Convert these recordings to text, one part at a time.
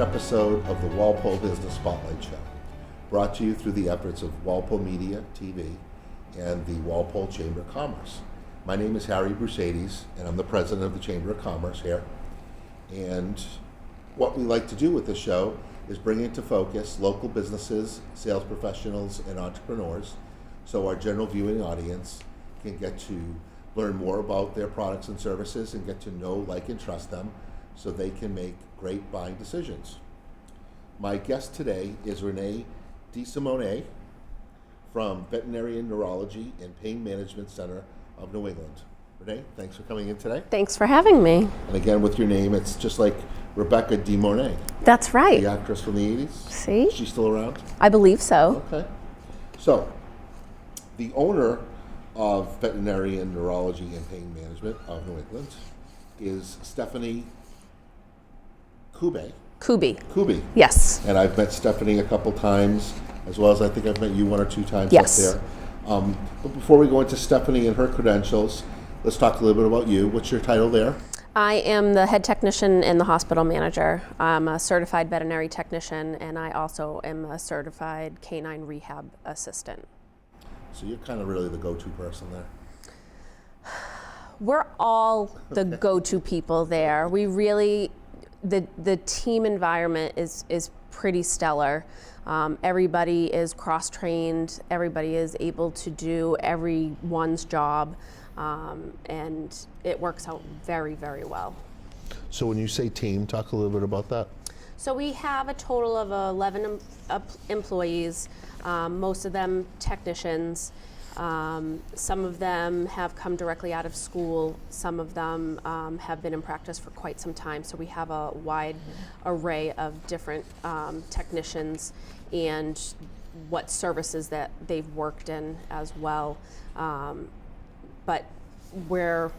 episode of the Walpole Business Spotlight Show, brought to you through the efforts of Walpole Media TV and the Walpole Chamber of Commerce. My name is Harry Brusades, and I'm the president of the Chamber of Commerce here. And what we like to do with this show is bring into focus local businesses, sales professionals, and entrepreneurs, so our general viewing audience can get to learn more about their products and services and get to know, like, and trust them so they can make great buying decisions. My guest today is Renee DeSimone from Veterinary Neurology and Pain Management Center of New England. Renee, thanks for coming in today. Thanks for having me. And again, with your name, it's just like Rebecca De Mornay. That's right. The actress from the 80s. See? Is she still around? I believe so. Okay. So, the owner of Veterinary Neurology and Pain Management of New England is Stephanie Kuby. Yes. And I've met Stephanie a couple times, as well as I think I've met you one or two times yes. up there. But before we go into Stephanie and her credentials, let's talk a little bit about you. What's your title there? I am the head technician and the hospital manager. I'm a certified veterinary technician, and I also am a certified canine rehab assistant. So you're kind of really the go-to person there. We're all the go-to people there. We really, the team environment is pretty stellar. Everybody is cross-trained. Everybody is able to do everyone's job. And it works out very, very well. So when you say team, talk a little bit about that. So we have a total of 11 employees, most of them technicians. Some of them have come directly out of school. Some of them have been in practice for quite some time. So we have a wide array of different technicians and what services that they've worked in as well. But we're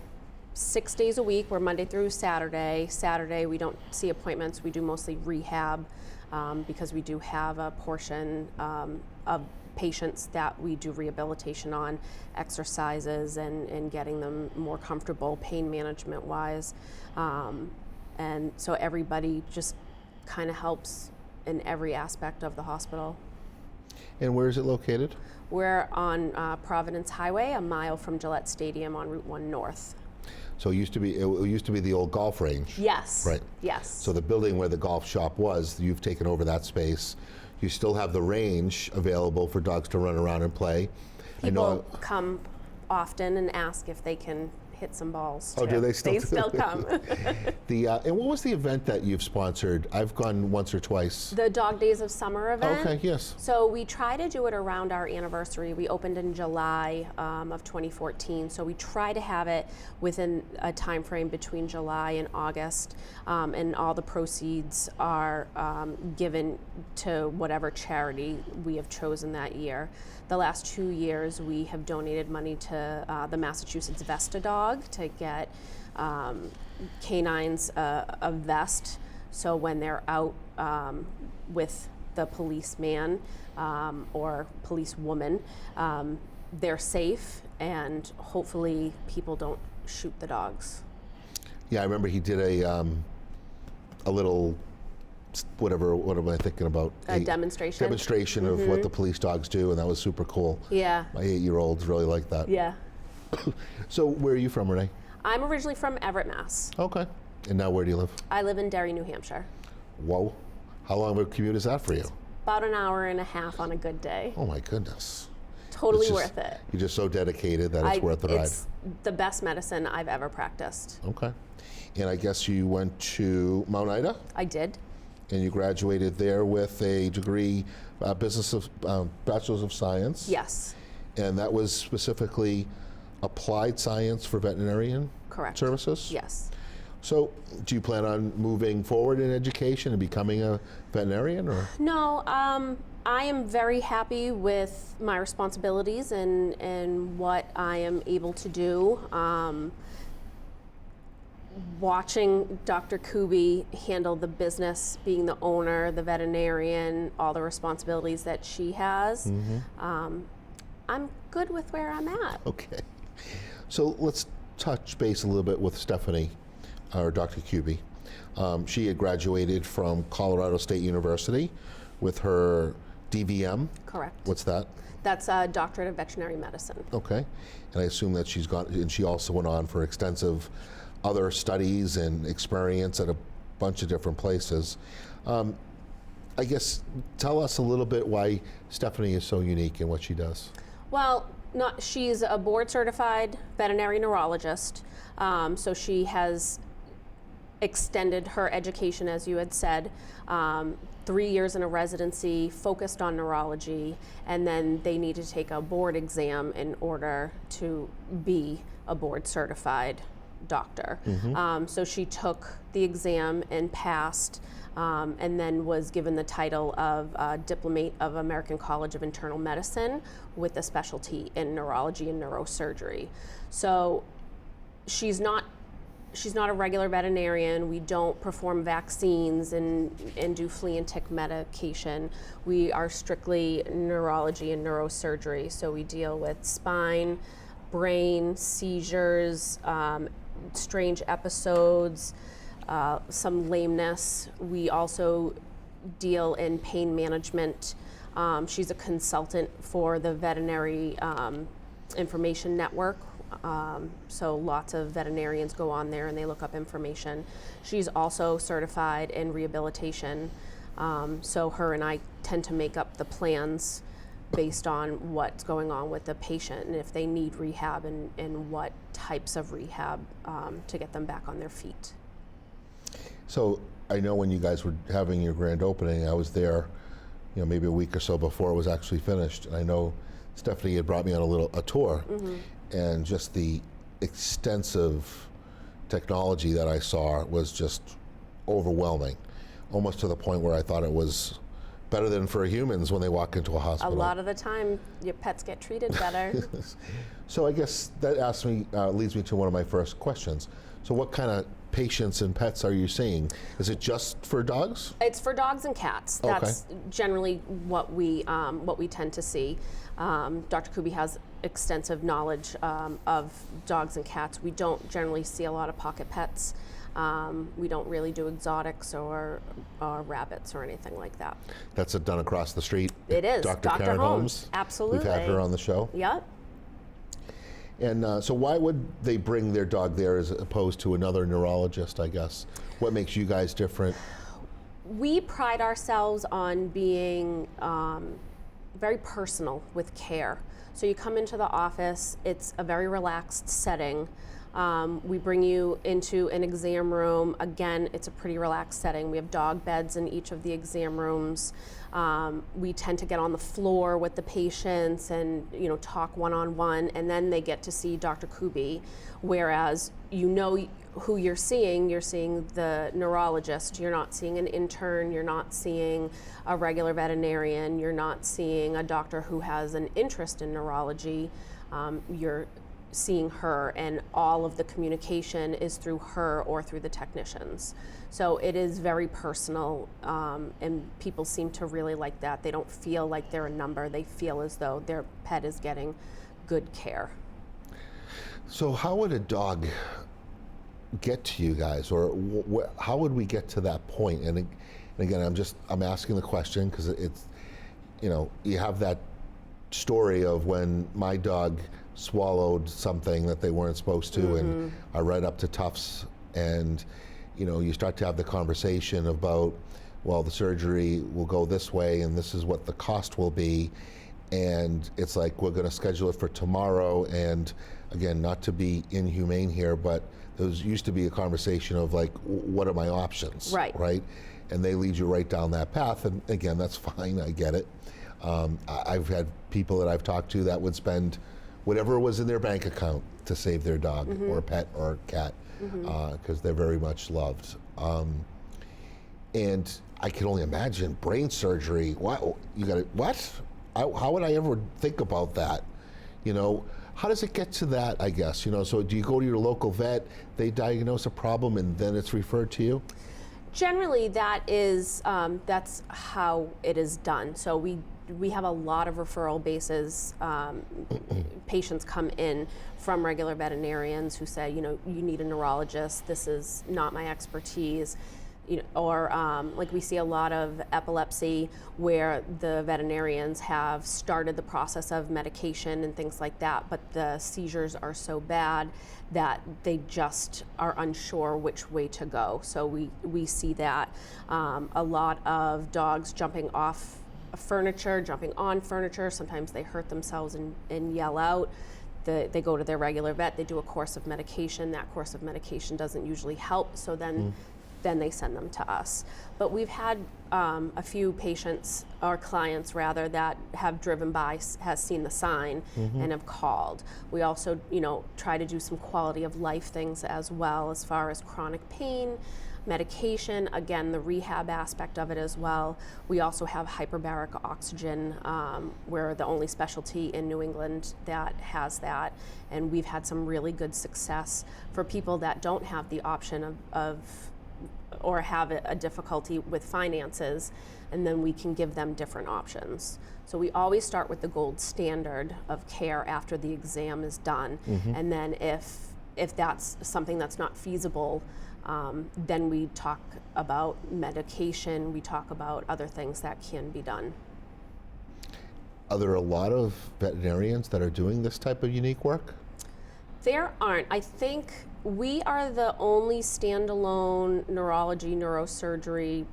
6 days a week. We're Monday through Saturday. Saturday we don't see appointments. We do mostly rehab because we do have a portion of patients that we do rehabilitation on, exercises and getting them more comfortable pain management wise. And so everybody just kind of helps in every aspect of the hospital. And where is it located? We're on Providence Highway, a mile from Gillette Stadium on Route 1 North. So it used to be the old golf range. Yes. Right. Yes. So the building where the golf shop was, you've taken over that space. You still have the range available for dogs to run around and play. People come often and ask if they can hit some balls. Oh, too. do they still? They still come. And what was the event that you've sponsored? I've gone once or twice. The Dog Days of Summer event. Okay, yes. So we try to do it around our anniversary. We opened in July of 2014. So we try to have it within a time frame between July and August. And all the proceeds are given to whatever charity we have chosen that year. The last 2 years, we have donated money to the Massachusetts Vest-A-Dog to get canines a vest, so when they're out with the policeman or policewoman, they're safe, and hopefully people don't shoot the dogs. Yeah, I remember he did a little, what am I thinking about? A demonstration? Demonstration of what the police dogs do, and that was super cool. Yeah. My 8-year-olds really liked that. Yeah. So where are you from, Renee? I'm originally from Everett, Mass. Okay. And now where do you live? I live in Derry, New Hampshire. Whoa. How long of a commute is that for you? About an hour and a half on a good day. Oh my goodness. Totally worth it. You're just so dedicated that it's worth the ride. It's the best medicine I've ever practiced. Okay. And I guess you went to Mount Ida? I did. And you graduated there with a degree, Bachelor's of Science. Yes. And that was specifically applied science for veterinarian Correct. services? Yes. So do you plan on moving forward in education and becoming a veterinarian? Or? No, I am very happy with my responsibilities and what I am able to do. Watching Dr. Kuby handle the business, being the owner, the veterinarian, all the responsibilities that she has, I'm good with where I'm at. Okay. So let's touch base a little bit with Stephanie, or Dr. Kuby. She had graduated from Colorado State University with her DVM. Correct. What's that? That's a doctorate of veterinary medicine. Okay. And I assume that and she also went on for extensive other studies and experience at a bunch of different places. I guess tell us a little bit why Stephanie is so unique in what she does. Well, she's a board certified veterinary neurologist, so she has extended her education, as you had said, 3 years in a residency focused on neurology, and then they need to take a board exam in order to be a board certified doctor. So she took the exam and passed, and then was given the title of Diplomate of American College of Internal Medicine with a specialty in neurology and neurosurgery. So she's not a regular veterinarian. We don't perform vaccines and do flea and tick medication. We are strictly neurology and neurosurgery. So we deal with spine, brain, seizures, strange episodes, some lameness. We also deal in pain management. She's a consultant for the Veterinary Information Network. So lots of veterinarians go on there and they look up information. She's also certified in rehabilitation. So her and I tend to make up the plans based on what's going on with the patient and if they need rehab and what types of rehab to get them back on their feet. So I know when you guys were having your grand opening, I was there, maybe a week or so before it was actually finished. And I know Stephanie had brought me on a tour, and just the extensive technology that I saw was just overwhelming, almost to the point where I thought it was better than for humans when they walk into a hospital. A lot of the time, your pets get treated better. So I guess that leads me to one of my first questions. So what kind of patients and pets are you seeing? Is it just for dogs? It's for dogs and cats. That's generally what we tend to see. Dr. Kuby has extensive knowledge of dogs and cats. We don't generally see a lot of pocket pets. We don't really do exotics or rabbits or anything like that. That's done across the street. It is. Dr. Karen Holmes. Absolutely. We've had her on the show. Yep. And so why would they bring their dog there as opposed to another neurologist, I guess? What makes you guys different? We pride ourselves on being very personal with care. So you come into the office, it's a very relaxed setting. We bring you into an exam room. Again, it's a pretty relaxed setting. We have dog beds in each of the exam rooms. We tend to get on the floor with the patients and talk one-on-one, and then they get to see Dr. Kuby, whereas who you're seeing the neurologist. You're not seeing an intern, you're not seeing a regular veterinarian, you're not seeing a doctor who has an interest in neurology. You're seeing her, and all of the communication is through her or through the technicians. So it is very personal, and people seem to really like that. They don't feel like they're a number. They feel as though their pet is getting good care. So how would a dog get to you guys, or how would we get to that point? And again, I'm asking the question because it's, you have that story of when my dog swallowed something that they weren't supposed to, and I read up to Tufts, and you start to have the conversation about, well, the surgery will go this way and this is what the cost will be, and it's like, we're going to schedule it for tomorrow. And again, not to be inhumane here, but there used to be a conversation of like, what are my options, right? And they lead you right down that path, and again, that's fine, I get it. I've had people that I've talked to that would spend whatever was in their bank account to save their dog or pet or cat, because they're very much loved. And I can only imagine brain surgery. What you got? What? How would I ever think about that? How does it get to that? I guess So do you go to your local vet? They diagnose a problem and then it's referred to you? Generally, that is that's how it is done. So we we have a lot of referral bases. Patients come in from regular veterinarians who say, you need a neurologist. This is not my expertise. Or like we see a lot of epilepsy where the veterinarians have started the process of medication and things like that, but the seizures are so bad that they just are unsure which way to go. So we see that. A lot of dogs jumping off furniture, jumping on furniture. Sometimes they hurt themselves and yell out. They go to their regular vet, they do a course of medication. That course of medication doesn't usually help, so then they send them to us. But we've had a few patients, or clients rather, that have driven by, has seen the sign and have called. We also, try to do some quality of life things as well, as far as chronic pain, medication, again, the rehab aspect of it as well. We also have hyperbaric oxygen. We're the only specialty in New England that has that, and we've had some really good success for people that don't have the option of or have a difficulty with finances, and then we can give them different options. So we always start with the gold standard of care after the exam is done, and then if that's something that's not feasible, then we talk about medication, we talk about other things that can be done. Are there a lot of veterinarians that are doing this type of unique work? There aren't. I think we are the only standalone neurology, neurosurgery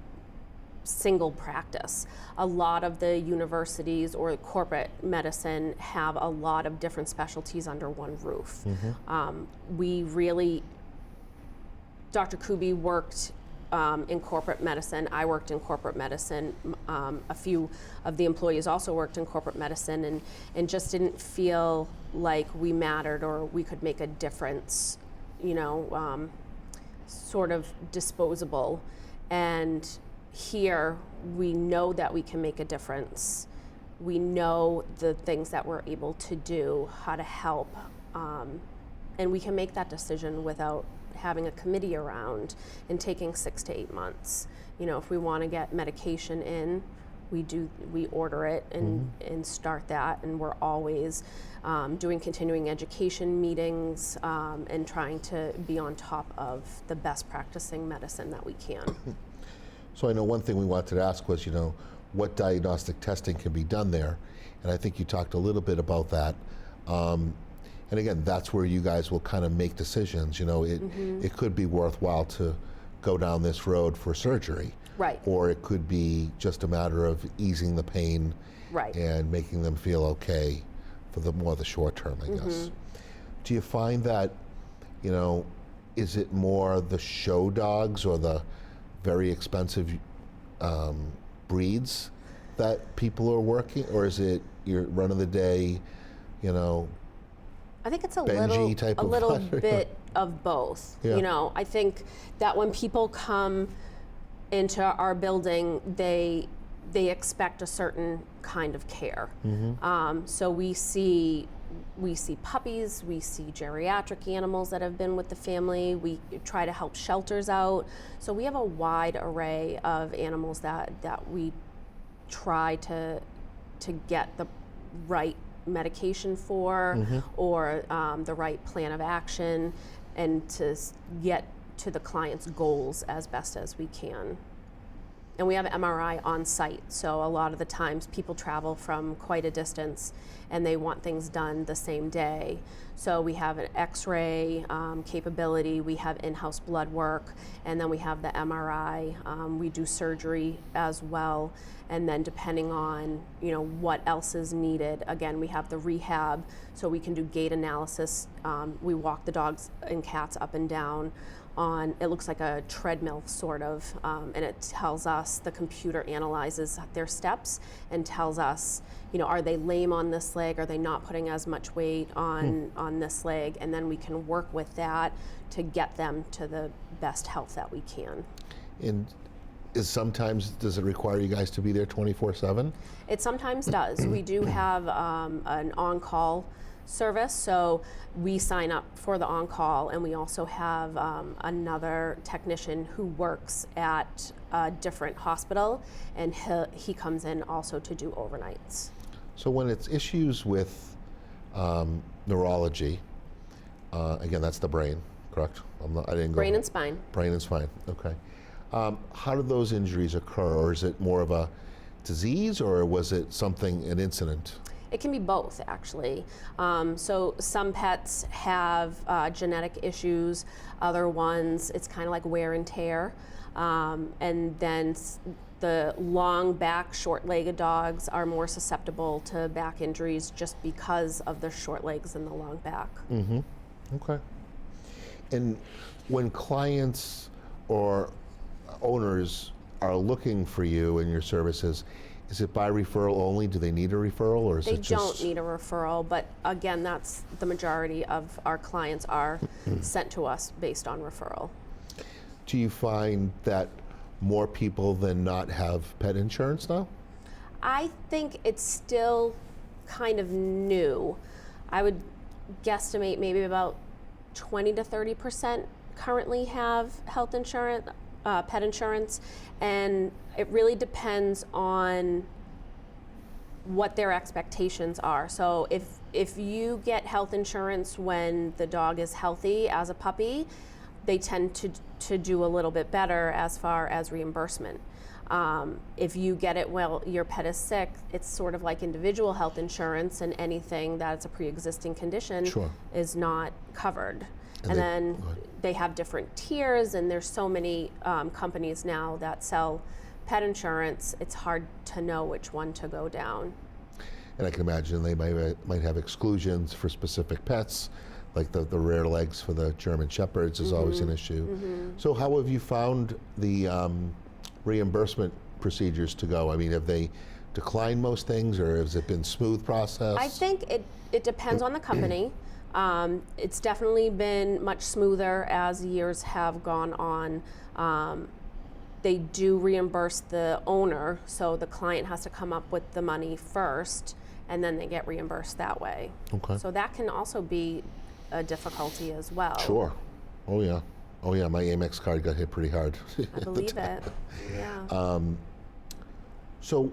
single practice. A lot of the universities or corporate medicine have a lot of different specialties under one roof. We really, Dr. Kuby worked in corporate medicine. I worked in corporate medicine. A few of the employees also worked in corporate medicine, and just didn't feel like we mattered or we could make a difference, sort of disposable. And here we know that we can make a difference. We know the things that we're able to do, how to help, and we can make that decision without having a committee around and taking 6 to 8 months. If we want to get medication in, we order it and start that, and we're always doing continuing education meetings and trying to be on top of the best practicing medicine that we can. So I know one thing we wanted to ask was, what diagnostic testing can be done there, and I think you talked a little bit about that. And again, that's where you guys will kind of make decisions. It could be worthwhile to go down this road for surgery. Right. Or it could be just a matter of easing the pain Right. and making them feel okay for the short term, I guess. Do you find that, is it more the show dogs or the very expensive breeds that people are working, or is it your run of the day, I think it's a Benji type of little letter? bit of both. Yeah. I think that when people come into our building, they expect a certain kind of care. So we see puppies, we see geriatric animals that have been with the family. We try to help shelters out. So we have a wide array of animals that we try to get the right medication for, or the right plan of action, and to get to the client's goals as best as we can. And we have MRI on site, so a lot of the times people travel from quite a distance and they want things done the same day. So we have an X-ray capability, we have in-house blood work, and then we have the MRI. We do surgery as well, and then depending on what else is needed, again, we have the rehab, so we can do gait analysis. We walk the dogs and cats up and down on, it looks like a treadmill sort of, and it tells us, the computer analyzes their steps and tells us, are they lame on this leg? Are they not putting as much weight on this leg? And then we can work with that to get them to the best health that we can. And does it require you guys to be there 24/7? It sometimes does. We do have an on-call service, so we sign up for the on-call, and we also have another technician who works at a different hospital, and he comes in also to do overnights. So when it's issues with neurology, again, that's the brain, correct? I didn't go. Brain and spine. Brain and spine, okay. How do those injuries occur, or is it more of a disease, or was it an incident? It can be both, actually. So some pets have genetic issues, other ones, it's kind of like wear and tear. And then the long back, short-legged dogs are more susceptible to back injuries just because of their short legs and the long back. Mm-hmm. Okay. And when clients or owners are looking for you and your services, is it by referral only? Do they need a referral, or is They it just? don't need a referral, but again, that's the majority of our clients are sent to us based on referral. Do you find that more people than not have pet insurance now? I think it's still kind of new. I would guesstimate maybe about 20 to 30% currently have health insurance, pet insurance, and it really depends on what their expectations are. So if you get health insurance when the dog is healthy as a puppy, they tend to do a little bit better as far as reimbursement. If you get it while your pet is sick, it's sort of like individual health insurance, and anything that's a pre-existing condition Sure. is not covered. And And they- then go ahead. they have different tiers, and there's so many companies now that sell pet insurance, it's hard to know which one to go down. And I can imagine they might have exclusions for specific pets, like the rare legs for the German Shepherds is always an issue. So how have you found the reimbursement procedures to go? I mean, have they declined most things, or has it been smooth process? I think it depends on the company. It's definitely been much smoother as years have gone on. They do reimburse the owner, so the client has to come up with the money first, and then they get reimbursed that way. Okay. So that can also be a difficulty as well. Sure. Oh yeah. Oh yeah. My Amex card got hit pretty hard. I believe it. Yeah. So,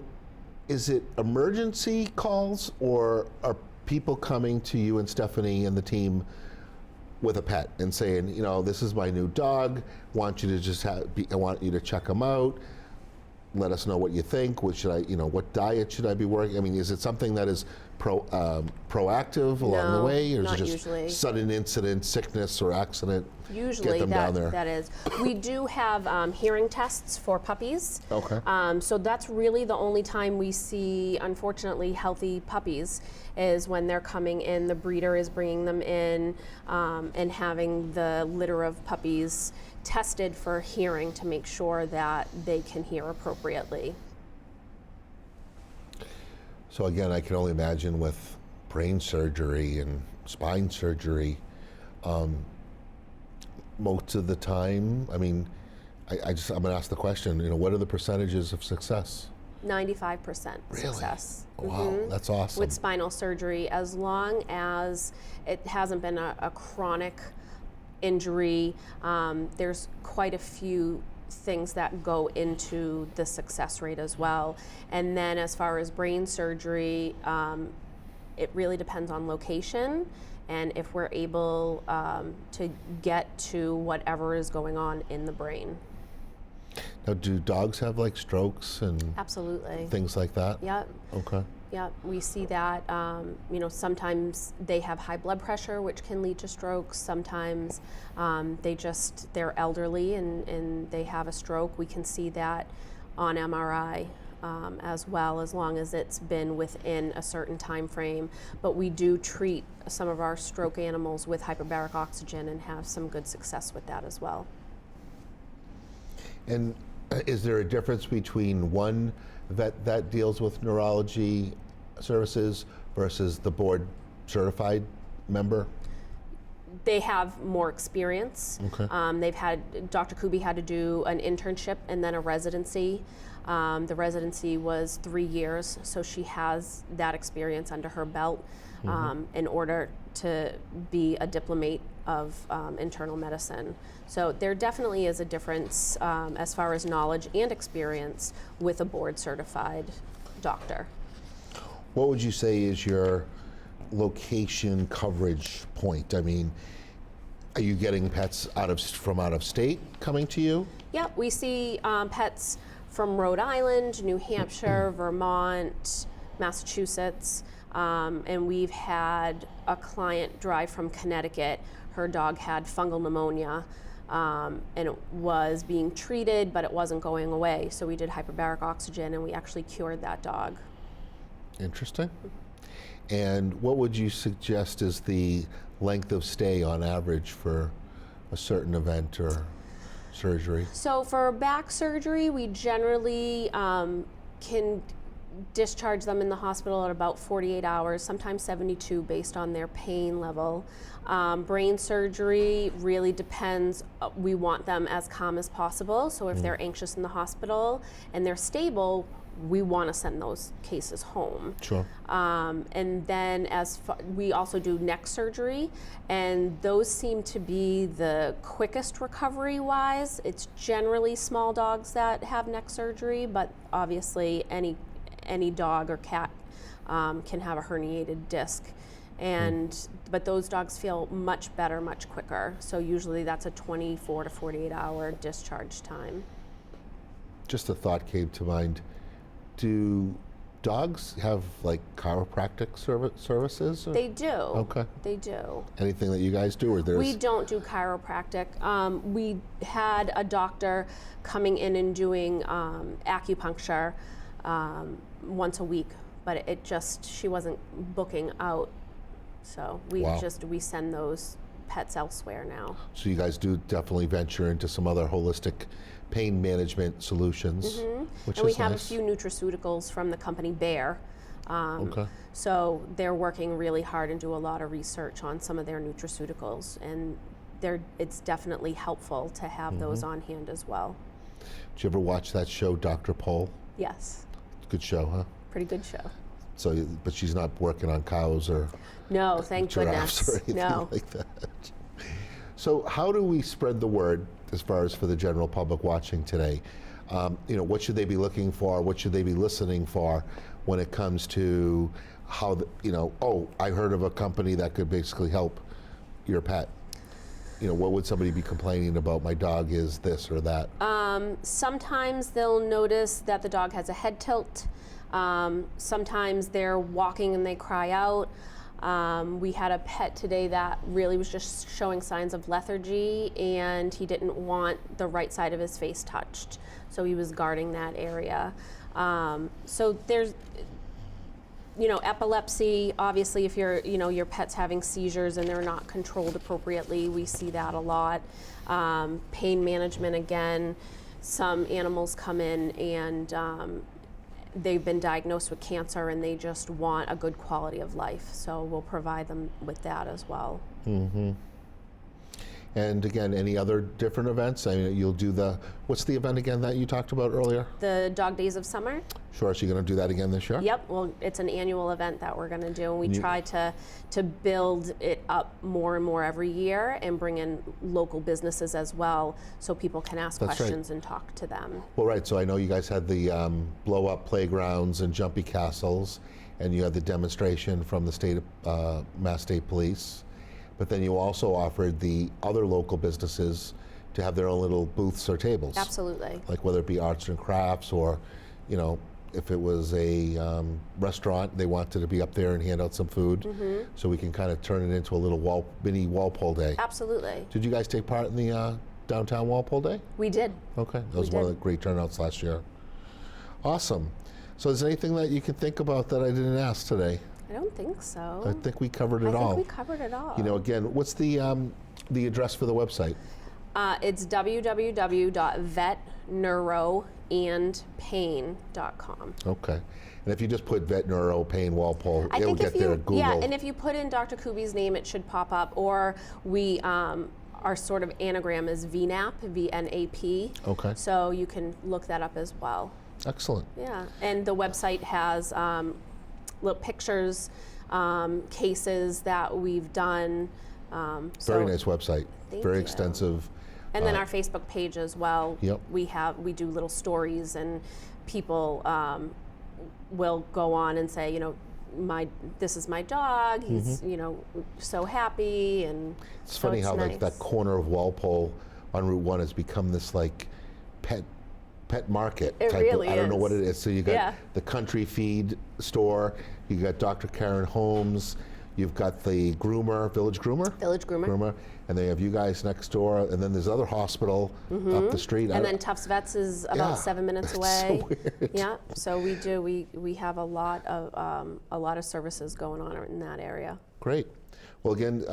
is it emergency calls, or are people coming to you and Stephanie and the team with a pet and saying, you know, this is my new dog, want you to just I want you to check him out, let us know what you think, what diet should I be working? I mean, is it something that is proactive along the No, way, or is it not just usually. sudden incident, sickness, or accident? Usually Get them down there. that is. We do have hearing tests for puppies. Okay. So that's really the only time we see, unfortunately, healthy puppies is when they're coming in, the breeder is bringing them in and having the litter of puppies tested for hearing to make sure that they can hear appropriately. So again, I can only imagine with brain surgery and spine surgery, most of the time, I mean, I'm going to ask the question, you know, what are the percentages of success? 95% Really? success. Wow, that's awesome. With spinal surgery, as long as it hasn't been a chronic injury. There's quite a few things that go into the success rate as well. And then as far as brain surgery, it really depends on location and if we're able to get to whatever is going on in the brain. Now, do dogs have like strokes and Absolutely. things like that? Yep. Okay. Yeah, we see that. Sometimes they have high blood pressure, which can lead to strokes. Sometimes they're elderly and they have a stroke. We can see that on MRI as well, as long as it's been within a certain time frame. But we do treat some of our stroke animals with hyperbaric oxygen and have some good success with that as well. And is there a difference between one vet that deals with neurology services versus the board certified member? they have more experience. Okay. Dr. Kubi had to do an internship and then a residency. The residency was 3 years, so she has that experience under her belt in order to be a diplomate of internal medicine. So there definitely is a difference as far as knowledge and experience with a board-certified doctor. What would you say is your location coverage point? I mean, are you getting pets from out of state coming to you? Yep, we see pets from Rhode Island, New Hampshire, Vermont, Massachusetts, and we've had a client drive from Connecticut. Her dog had fungal pneumonia, and it was being treated, but it wasn't going away. So we did hyperbaric oxygen, and we actually cured that dog. Interesting. And what would you suggest is the length of stay on average for a certain event or surgery? So for back surgery, we generally can discharge them in the hospital at about 48 hours, sometimes 72 based on their pain level. Brain surgery really depends. We want them as calm as possible. So if they're anxious in the hospital and they're stable, we want to send those cases home. Sure. And then we also do neck surgery, and those seem to be the quickest recovery-wise. It's generally small dogs that have neck surgery, but obviously any dog or cat can have a herniated disc. But those dogs feel much better, much quicker. So usually that's a 24 to 48 hour discharge time. Just a thought came to mind. Do dogs have like chiropractic services? Or? They do. Okay. They do. Anything that you guys do, or there's? We don't do chiropractic. We had a doctor coming in and doing acupuncture once a week, but she wasn't booking out. So we send those pets elsewhere now. So you guys do definitely venture into some other holistic pain management solutions, which and we is have nice. a few nutraceuticals from the company Bayer. Okay. So they're working really hard and do a lot of research on some of their nutraceuticals, and it's definitely helpful to have those on hand as well. Did you ever watch that show, Dr. Pole? Yes. Good show, huh? Pretty good show. So, but she's not working on cows or no, thank giraffes goodness. or anything No. like that. So how do we spread the word as far as for the general public watching today? What should they be looking for? What should they be listening for when it comes to how, I heard of a company that could basically help your pet. What would somebody be complaining about? My dog is this or that. Sometimes they'll notice that the dog has a head tilt. Sometimes they're walking and they cry out. We had a pet today that really was just showing signs of lethargy, and he didn't want the right side of his face touched, so he was guarding that area. So there's, epilepsy. Obviously, if your pet's having seizures and they're not controlled appropriately, we see that a lot. Pain management, again, some animals come in and they've been diagnosed with cancer and they just want a good quality of life. So we'll provide them with that as well. Mm-hmm. And again, any other different events? I mean, you'll do what's the event again that you talked about earlier? The Dog Days of Summer. Sure, so you're going to do that again this year? Yep, well, it's an annual event that we're going to do, and we try to build it up more and more every year and bring in local businesses as well so people can ask questions and talk to them. Well, right, so I know you guys had the blow-up playgrounds and jumpy castles, and you had the demonstration from the Mass State Police. But then you also offered the other local businesses to have their own little booths or tables. Absolutely. Like whether it be arts and crafts or, if it was a restaurant, they wanted to be up there and hand out some food. Mm-hmm. So we can kind of turn it into a little mini Walpole Day. Absolutely. Did you guys take part in the downtown Walpole Day? We did. Okay, that was one of the great turnouts last year. Awesome. So is there anything that you can think about that I didn't ask today? I don't think so. I think we covered it all. I think we covered it all. Again, what's the address for the website? It's www.vetneuro, andpain.com. Okay. And if you just put vet neuro pain Walpole, I it'll think if get there you, at Google. yeah, and if you put in Dr. Kubi's name, it should pop up. Or we, our sort of anagram is VNAP, VNAP. Okay. So you can look that up as well. Excellent. Yeah, and the website has little pictures, cases that we've done. Very nice website. Thank Very you. extensive. And then our Facebook page as well. Yep. We do little stories, and people will go on and say, you know, this is my dog. He's you know, so happy, and It's so funny how nice. like that corner of Walpole on Route 1 has become this like pet market It type really of, I don't know what is. it is. So you got Yeah. the Country Feed store, you got Dr. Karen Holmes, you've got the groomer, Village Groomer? Village Groomer. And they have you guys next door, and then there's another hospital up the street. And then Tufts Vets is about Yeah. 7 minutes It's away. so weird. Yeah, so we have a lot of services going on in that area. Great. Well, again,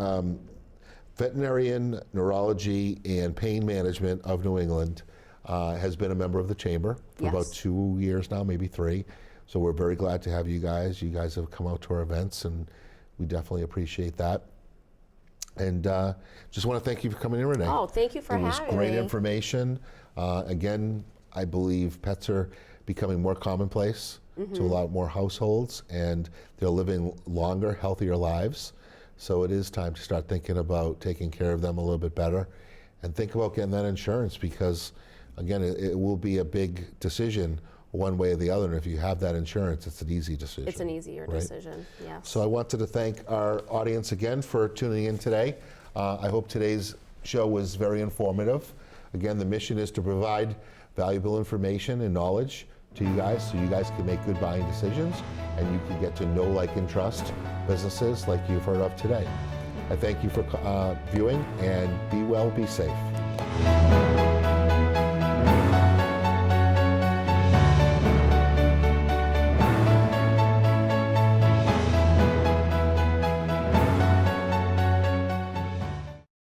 veterinarian, neurology, and pain management of New England has been a member of the chamber for about Yes. 2 years now, maybe 3. So we're very glad to have you guys. You guys have come out to our events, and we definitely appreciate that. And just want to thank you for coming in, Renee. Oh, thank you for It was having great me. information. Again, I believe pets are becoming more commonplace to a lot more households, and they're living longer, healthier lives. So it is time to start thinking about taking care of them a little bit better, and think about getting that insurance, because again, it will be a big decision one way or the other. And if you have that insurance, it's an easy decision. It's an easier right? decision, yes. So I wanted to thank our audience again for tuning in today. I hope today's show was very informative. Again, the mission is to provide valuable information and knowledge to you guys, so you guys can make good buying decisions, and you can get to know, like, and trust businesses like you've heard of today. I thank you for viewing, and be well, be safe.